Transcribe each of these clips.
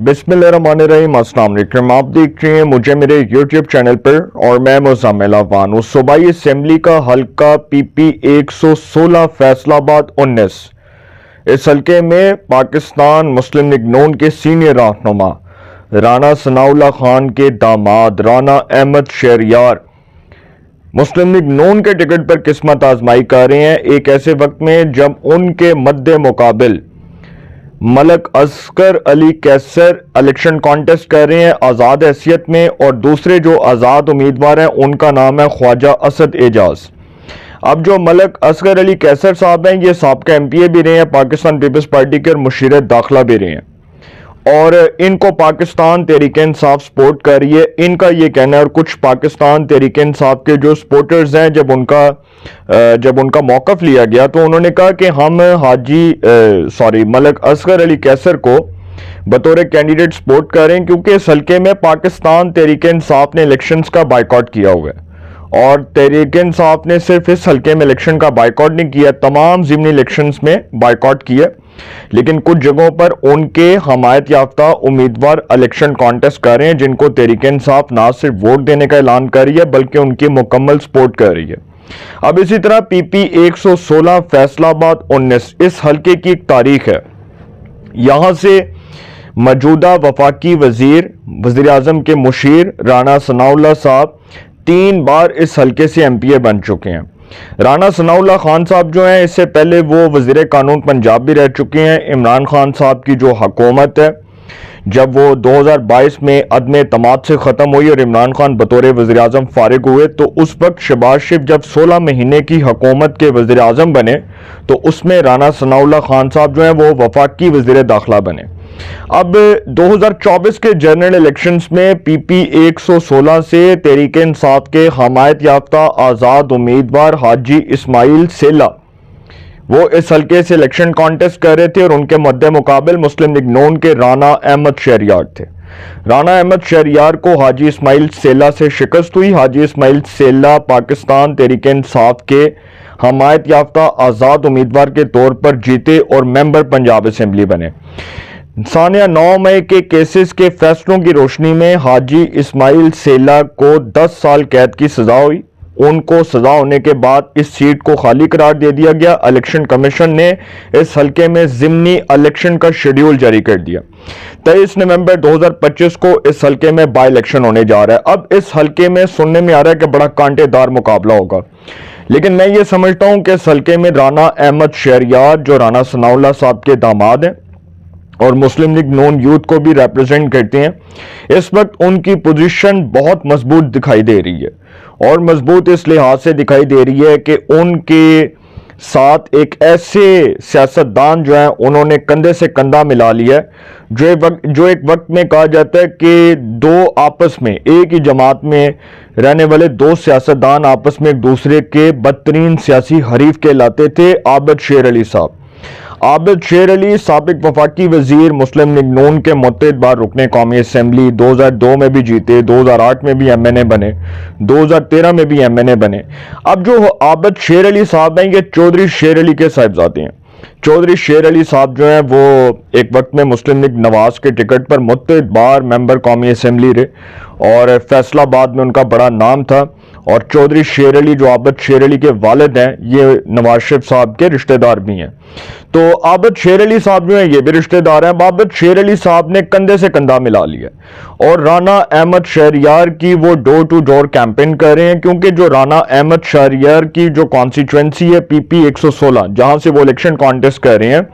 बिस्मिल्लाहिर्रहमानिर्रहीम। अस्सलाम वालेकुम। आप देख रहे हैं मुझे मेरे YouTube चैनल पर और मैं मुज़म्मिल अफगान। सूबाई असम्बली का हल्का PP 116 फैसलाबाद 19। इस हल्के में पाकिस्तान मुस्लिम लीग नून के सीनियर रहनुमा राना सनाउल्लाह खान के दामाद राना अहमद शहरयार मुस्लिम लीग नून के टिकट पर किस्मत आजमाई कर रहे हैं, एक ऐसे वक्त में जब उनके मद्दे मुकाबिल मलक असगर अली कैसर इलेक्शन कॉन्टेस्ट कर रहे हैं आज़ाद हैसियत में, और दूसरे जो आज़ाद उम्मीदवार हैं उनका नाम है ख्वाजा असद एजाज। अब जो मलक असगर अली कैसर साहब हैं ये साबका MPA भी रहे हैं, पाकिस्तान पीपल्स पार्टी के, और मुशीर दाखिला भी रहे हैं, और इनको पाकिस्तान तहरीक इंसाफ सपोर्ट कर रही है, इनका ये कहना है। और कुछ पाकिस्तान तहरीक इंसाफ के जो सपोर्टर्स हैं, जब उनका मौक़िफ़ लिया गया तो उन्होंने कहा कि हम मलक असगर अली कैसर को बतौर कैंडिडेट सपोर्ट कर रहे हैं, क्योंकि इस हल्के में पाकिस्तान तहरीक इंसाफ ने इलेक्शंस का बाइकआउट किया हुआ है। और तहरीक इंसाफ ने सिर्फ इस हल्के में इलेक्शन का बाइकआउट नहीं किया, तमाम ज़िमनी इलेक्शंस में बाइकआउट किया, लेकिन कुछ जगहों पर उनके हमायत याफ्ता उम्मीदवार इलेक्शन कॉन्टेस्ट कर रहे हैं, जिनको तहरीक इंसाफ ना सिर्फ वोट देने का ऐलान कर रही है बल्कि उनकी मुकम्मल सपोर्ट कर रही है। अब इसी तरह PP 116 फैसलाबाद 19 इस हल्के की एक तारीख है। यहां से मौजूदा वफाकी वजीर आजम के मुशीर राना सनाउल्लाह साहब 3 बार इस हल्के से MPA बन चुके हैं। राना सनाउल्लाह खान साहब जो हैं, इससे पहले वो वज़ीर कानून पंजाब भी रह चुके हैं। इमरान खान साहब की जो हुकूमत है, जब वो 2022 में अदम एतमाद से ख़त्म हुई और इमरान खान बतौर वज़ीर आज़म फारिग हुए, तो उस वक्त शहबाज शरीफ जब 16 महीने की हुकूमत के वज़ीर आज़म बने तो उसमें राना सनाउल्लाह खान साहब जो हैं वो वफाकी वज़ीर दाखिला बने। अब 2024 के जनरल इलेक्शंस में PP 116 से तहरीक इंसाफ के हमायत याफ्ता आज़ाद उम्मीदवार हाजी इस्माइल सेला वो इस हल्के से इलेक्शन कॉन्टेस्ट कर रहे थे, और उनके मद्दे मुकाबिल मुस्लिम लीग नून के राना अहमद शहरयार थे। राना अहमद शहरयार को हाजी इस्माइल सेला से शिकस्त हुई। हाजी इस्माइल सेला पाकिस्तान तहरीक इंसाफ के हमायत याफ्ता आज़ाद उम्मीदवार के तौर पर जीते और मेंबर पंजाब असम्बली बने। सानिया 9 मई के केसेस के फैसलों की रोशनी में हाजी इस्माइल सेला को 10 साल कैद की सजा हुई। उनको सजा होने के बाद इस सीट को खाली करार दे दिया गया। इलेक्शन कमीशन ने इस हल्के में ज़िमनी इलेक्शन का शेड्यूल जारी कर दिया। 23 नवंबर 2025 को इस हल्के में बाई इलेक्शन होने जा रहा है। अब इस हल्के में सुनने में आ रहा है कि बड़ा कांटेदार मुकाबला होगा, लेकिन मैं ये समझता हूं कि इस हल्के में राना अहमद शहरयार जो राना सनाउल्लाह साहब के दामाद हैं और मुस्लिम लीग नून यूथ को भी रिप्रेजेंट करते हैं, इस वक्त उनकी पोजीशन बहुत मजबूत दिखाई दे रही है। और मजबूत इस लिहाज से दिखाई दे रही है कि उनके साथ एक ऐसे सियासतदान जो है उन्होंने कंधे से कंधा मिला लिया है, जो एक वक्त में कहा जाता है कि दो आपस में एक ही जमात में रहने वाले दो सियासतदान आपस में एक दूसरे के बदतरीन सियासी हरीफ कहलाते थे। आबिद शेर अली साहब, आबिद शेर अली साबिक वफाकी वजीर मुस्लिम लीग नून के मुत्तहिद बार रुकने कौमी असम्बली, 2002 में भी जीते, 2008 में भी MNA बने, 2013 में भी MNA बने। अब जो आबिद शेर अली साहब हैं ये चौधरी शेर अली के साहिबजादे हैं। चौधरी शेर अली साहब जो हैं वो एक वक्त में मुस्लिम लीग नवाज के टिकट पर मुत्तहिद बार मेंबर कौमी असम्बली रहे और फैसलाबाद में उनका बड़ा नाम था। और चौधरी शेर अली जो आबिद शेर अली के वालिद हैं ये नवाज शरीफ साहब के रिश्तेदार भी हैं। तो आबिद शेर अली साहब जो हैं ये भी रिश्तेदार हैं। आबिद शेर अली साहब ने कंधे से कंधा मिला लिया और राना अहमद शहरयार की वो डोर टू डोर कैंपेन कर रहे हैं, क्योंकि जो राना अहमद शहरयार की जो कॉन्स्टिट्यूएंसी है PP 116 जहां से वो इलेक्शन कॉन्टेस्ट कर रहे हैं,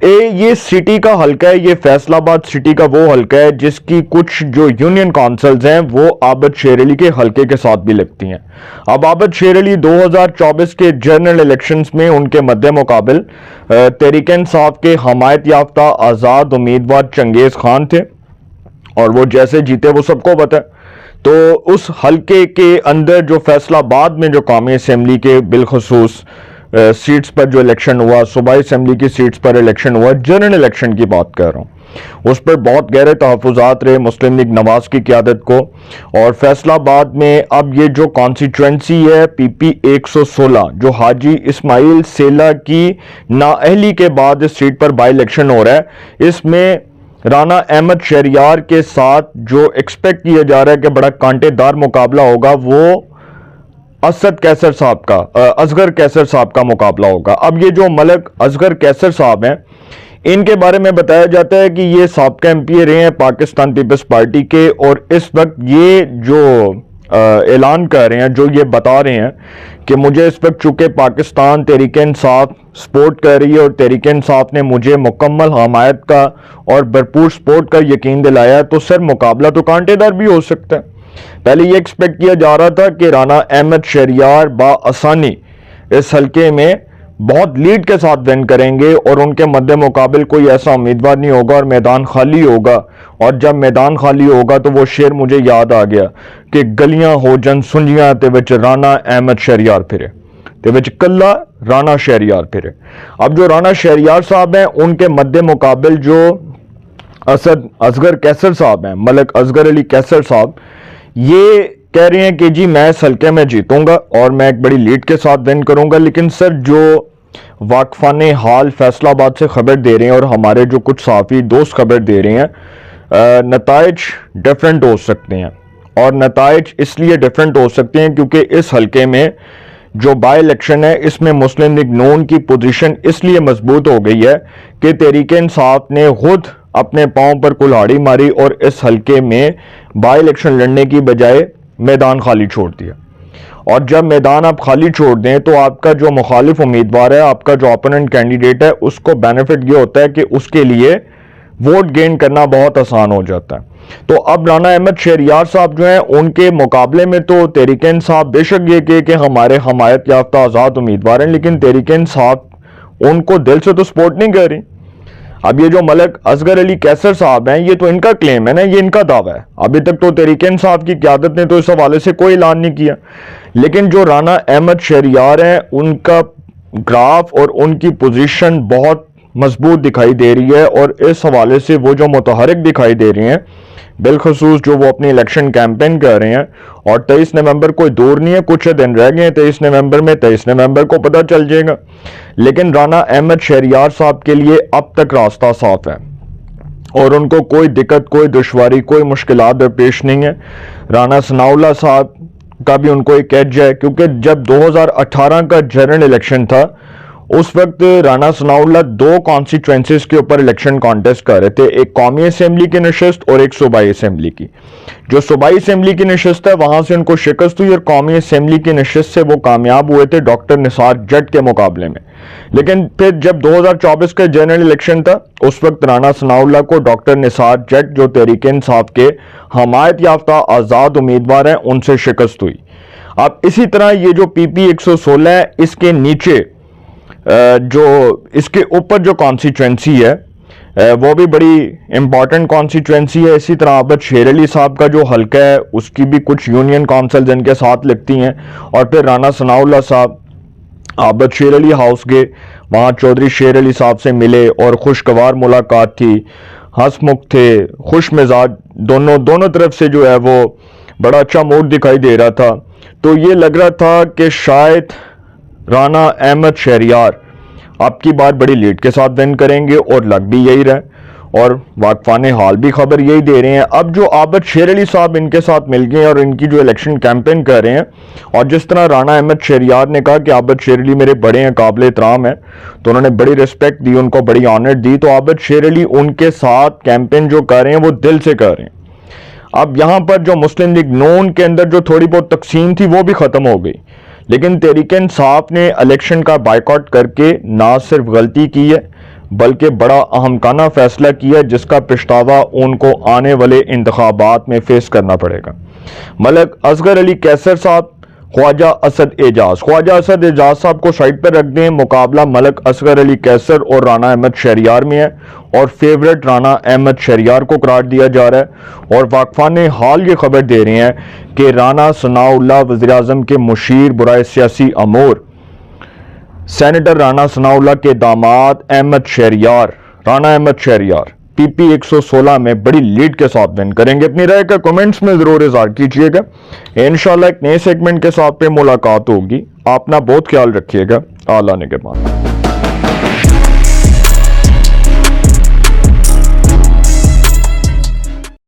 ये सिटी का हल्का है, ये फैसलाबाद सिटी का वो हल्का है जिसकी कुछ जो यूनियन काउंसिल्स हैं वो आबिद शेर अली के हल्के के साथ भी लगती हैं। अब आबिद शेर अली 2024 के जनरल इलेक्शंस में उनके मद्दे मुकाबिल तहरीक इंसाफ के हमायत याफ्ता आज़ाद उम्मीदवार चंगेज खान थे, और वो जैसे जीते वो सबको पता है। तो उस हल्के के अंदर जो फैसलाबाद में जो कौमी असम्बली के बिलखसूस सीट्स पर जो इलेक्शन हुआ, सूबाई असम्बली की सीट्स पर इलेक्शन हुआ, जनरल इलेक्शन की बात कर रहा हूँ, उस पर बहुत गहरे तहफ़्फ़ुज़ात रहे मुस्लिम लीग नवाज की क़यादत को। और फैसलाबाद में अब ये जो कॉन्स्टिट्यूएंसी है PP 116 जो हाजी इस्माइल सेला की नाअहली के बाद इस सीट पर बाई इलेक्शन हो रहा है, इसमें राना अहमद शहरयार के साथ जो एक्सपेक्ट किया जा रहा है कि बड़ा कांटेदार मुकाबला होगा, वो असद कैसर साहब का असगर कैसर साहब का मुकाबला होगा। अब ये जो मलक असगर कैसर साहब हैं, इनके बारे में बताया जाता है कि ये साबका एमपी रहे हैं पाकिस्तान पीपल्स पार्टी के, और इस वक्त ये जो ऐलान कर रहे हैं, जो ये बता रहे हैं कि मुझे इस वक्त चूंकि पाकिस्तान तहरीक-ए-इंसाफ सपोर्ट कर रही है और तहरीक-ए-इंसाफ ने मुझे मुकम्मल हमायत का और भरपूर सपोर्ट का यकीन दिलाया, तो सर मुकाबला तो कांटेदार भी हो सकता है। पहले ये एक्सपेक्ट किया जा रहा था कि राना अहमद शहरयार बाआसानी इस हल्के में बहुत लीड के साथ विन करेंगे और उनके मद्दे मुकाबिल कोई ऐसा उम्मीदवार नहीं होगा और मैदान खाली होगा। और जब मैदान खाली होगा तो वो शेर मुझे याद आ गया कि गलियां हो जन सुंजियां ते विच राना अहमद शहरयार फिरे, ते विच कल्ला राना शहरयार फिरे। अब जो राना शहरयार साहब हैं, उनके मद्दे मुकाबिल जो असगर कैसर साहब हैं, मलक असगर अली कैसर साहब, ये कह रहे हैं कि जी मैं इस हल्के में जीतूंगा और मैं एक बड़ी लीड के साथ विन करूंगा। लेकिन सर जो वाकफाने हाल फैसलाबाद से खबर दे रहे हैं और हमारे जो कुछ सहाफ़ी दोस्त खबर दे रहे हैं, नताइज डिफरेंट हो सकते हैं। और नताइज इसलिए डिफरेंट हो सकते हैं क्योंकि इस हल्के में जो बाई इलेक्शन है, इसमें मुस्लिम लीग नून की पोजीशन इसलिए मजबूत हो गई है कि तहरीक-ए-इंसाफ ने खुद अपने पांव पर कुल्हाड़ी मारी और इस हल्के में बाई इलेक्शन लड़ने की बजाय मैदान खाली छोड़ दिया। और जब मैदान आप खाली छोड़ दें तो आपका जो मुखालिफ उम्मीदवार है, आपका जो ओपोनेंट कैंडिडेट है, उसको बेनिफिट ये होता है कि उसके लिए वोट गेन करना बहुत आसान हो जाता है। तो अब राना अहमद शहरयार साहब जो हैं, उनके मुकाबले में तो तहरीक-ए-इंसाफ बेशक ये कि हमारे हमायत याफ्ता आज़ाद उम्मीदवार हैं, लेकिन तहरीक-ए-इंसाफ उनको दिल से तो सपोर्ट नहीं कर रही। अब ये जो मलक असगर अली कैसर साहब हैं, ये तो इनका क्लेम है ना, ये इनका दावा है। अभी तक तो तहरीक-ए-इंसाफ की क़यादत ने तो इस हवाले से कोई ऐलान नहीं किया। लेकिन जो राना अहमद शहरयार हैं, उनका ग्राफ और उनकी पोजीशन बहुत मजबूत दिखाई दे रही है और इस हवाले से वो जो मुतहरिक दिखाई दे रही हैं, बिलखसूस जो वो अपनी इलेक्शन कैंपेन कर रहे हैं। और 23 नवंबर कोई दूर नहीं है, कुछ दिन रह गए हैं 23 नवंबर में, 23 नवंबर को पता चल जाएगा। लेकिन राना अहमद शहरयार साहब के लिए अब तक रास्ता साफ है और उनको कोई दिक्कत, कोई दुश्वारी, कोई मुश्किलात दरपेश नहीं है। राना सनाउल्लाह साहब का भी उनको एक एज है, क्योंकि जब 2018 का जनरल इलेक्शन था, उस वक्त राना सनाउल्लाह दो कॉन्स्टिट्यूंसीज के ऊपर इलेक्शन कॉन्टेस्ट कर रहे थे, एक कौमी असेंबली की नशिस्त और एक सूबाई असेंबली की। जो सूबाई असेंबली की नशिस्त है, वहां से उनको शिकस्त हुई और कौमी असेंबली की नशिस्त से वो कामयाब हुए थे डॉक्टर निसार जट के मुकाबले में। लेकिन फिर जब 2024 का जनरल इलेक्शन था, उस वक्त राना सनाउल्लाह को डॉक्टर निसार जट, जो तहरीक-ए-इंसाफ के हमायत याफ्ता आज़ाद उम्मीदवार हैं, उनसे शिकस्त हुई। अब इसी तरह ये जो PP 116 है, इसके नीचे जो इसके ऊपर जो कॉन्स्टिट्यूंसी है, वो भी बड़ी इंपॉर्टेंट कॉन्स्टिट्यूंसी है। इसी तरह आबद शेर अली साहब का जो हल्का है, उसकी भी कुछ यूनियन काउंसिल इनके साथ लगती हैं। और फिर राना सनाउल्लाह साहब आबद शेर अली हाउस गए, वहाँ चौधरी शेर अली साहब से मिले और खुशगवार मुलाकात थी, हंसमुख थे, खुश मिजाज, दोनों तरफ से जो है वो बड़ा अच्छा मूड दिखाई दे रहा था। तो ये लग रहा था कि शायद राना अहमद शहरयार आपकी बार बड़ी लीड के साथ विन करेंगे और लग भी यही रहे और वाकफाने हाल भी खबर यही दे रहे हैं। अब जो आबद शेर अली साहब इनके साथ मिल गए और इनकी जो इलेक्शन कैंपेन कर रहे हैं, और जिस तरह राना अहमद शहरयार ने कहा कि आबद शेर अली मेरे बड़े हैं, काबिल एहतराम है, तो उन्होंने बड़ी रिस्पेक्ट दी, उनको बड़ी ऑनर दी। तो आबद शेर अली उनके साथ कैंपेन जो कर रहे हैं वो दिल से कर रहे हैं। अब यहाँ पर जो मुस्लिम लीग नून के अंदर जो थोड़ी बहुत तकसीम थी वो भी ख़त्म हो गई, लेकिन तहरीक-ए-इंसाफ ने इलेक्शन का बायकॉट करके ना सिर्फ गलती की है बल्कि बड़ा अहमकाना फैसला किया है, जिसका पछतावा उनको आने वाले इंतखाबात में फेस करना पड़ेगा। मलक असगर अली कैसर साहब, ख्वाजा असद एजाज साहब को साइड पर रख दें। मुकाबला मलक असगर अली कैसर और राना अहमद शहरयार में है और फेवरेट राना अहमद शहरयार को करार दिया जा रहा है। और वाकफाने हाल ये खबर दे रहे हैं कि राना सनाउल्लाह वज़ीर-ए-आज़म के मुशीर बुराए सियासी अमूर सेनेटर राना सनाउल्लाह के दामाद राना अहमद शहरयार PP 116 में बड़ी लीड के साथ विन करेंगे। अपनी राय का कमेंट्स में जरूर इज़हार कीजिएगा। इंशाल्लाह एक नए सेगमेंट के साथ पे मुलाकात होगी। अपना बहुत ख्याल रखिएगा। आला निगहबान।